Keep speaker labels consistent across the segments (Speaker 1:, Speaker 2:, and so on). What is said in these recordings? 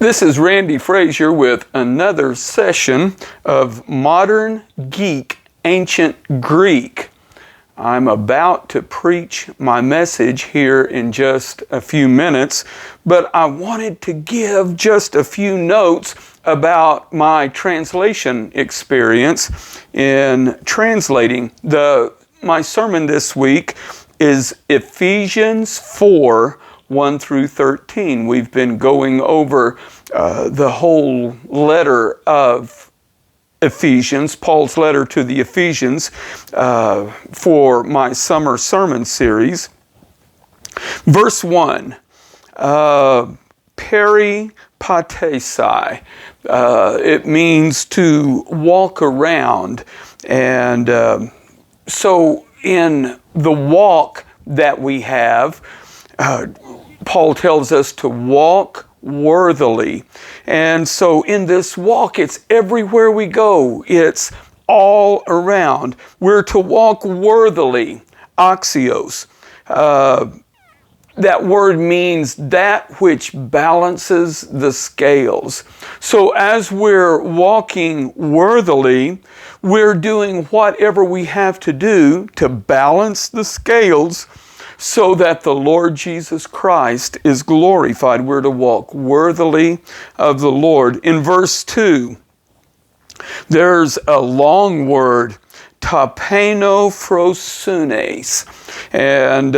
Speaker 1: This is Randy Frazier with another session of Modern Geek, Ancient Greek. I'm about to preach my message here in just a few minutes, but I wanted to give just a few notes about my translation experience in translating. My sermon this week is Ephesians 4, 1 through 13. We've been going over the whole letter of Ephesians, Paul's letter to the Ephesians, for my summer sermon series. Verse 1, peripatesai. It means to walk around. And so in the walk that we have, Paul tells us to walk worthily. And so in this walk, it's everywhere we go. It's all around. We're to walk worthily, axios. That word means that which balances the scales. So as we're walking worthily, we're doing whatever we have to do to balance the scales so that the Lord Jesus Christ is glorified. We're to walk worthily of the Lord. In verse 2, there's a long word, tapenophrosunes, and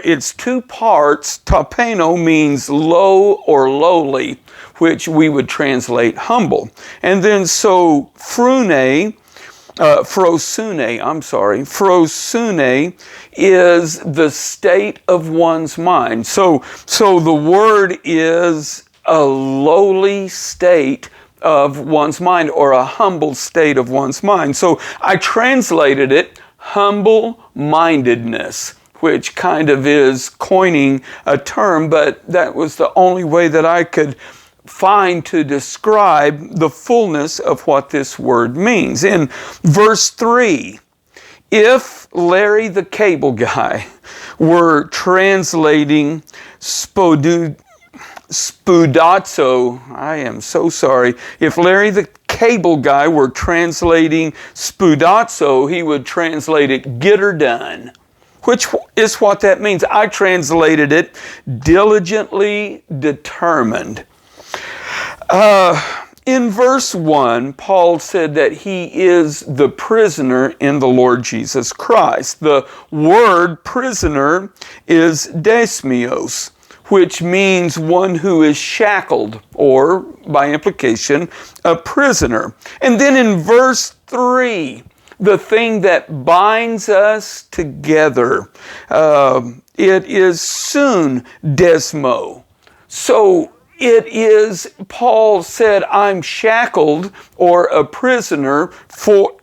Speaker 1: it's two parts. Tapeno means low or lowly, which we would translate humble. And then so frosune is the state of one's mind. So the word is a lowly state of one's mind, or a humble state of one's mind. So I translated it humble-mindedness, which kind of is coining a term, but that was the only way that I could find to describe the fullness of what this word means. In verse 3, if Larry the Cable Guy were translating spudazzo, I am so sorry. If Larry the Cable Guy were translating spudazzo, he would translate it get her done, which is what that means. I translated it diligently determined. In verse 1, Paul said that he is the prisoner in the Lord Jesus Christ. The word prisoner is desmios, which means one who is shackled, or by implication, a prisoner. And then in verse 3, the thing that binds us together, it is soon desmo. So it is, Paul said, I'm shackled or a prisoner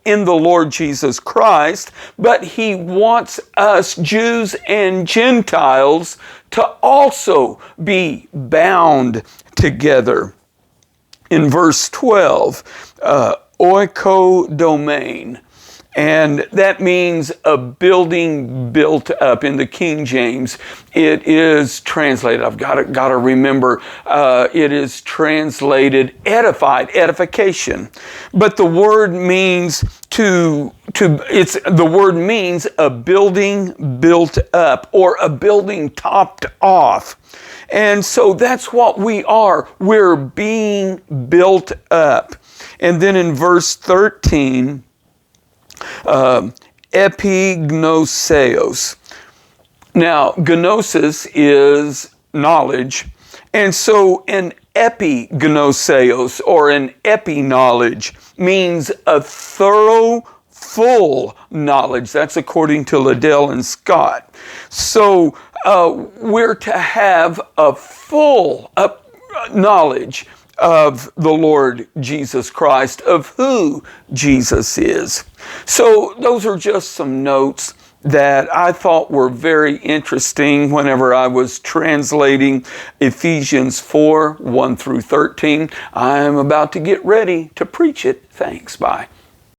Speaker 1: in the Lord Jesus Christ, but he wants us, Jews and Gentiles, to also be bound together. In verse 12, oikodomain. And that means a building built up. In the King James, it is translated, I've got to remember, it is translated edified, edification. But the word means the word means a building built up, or a building topped off. And so that's what we are. We're being built up. And then in verse 13, epignoseos. Now, gnosis is knowledge, and so an epignoseos, or an epi-knowledge, means a thorough, full knowledge. That's according to Liddell and Scott. So we're to have a full knowledge of the Lord Jesus Christ, of who Jesus is. So those are just some notes that I thought were very interesting whenever I was translating Ephesians 4, 1 through 13. I'm about to get ready to preach it. Thanks. Bye.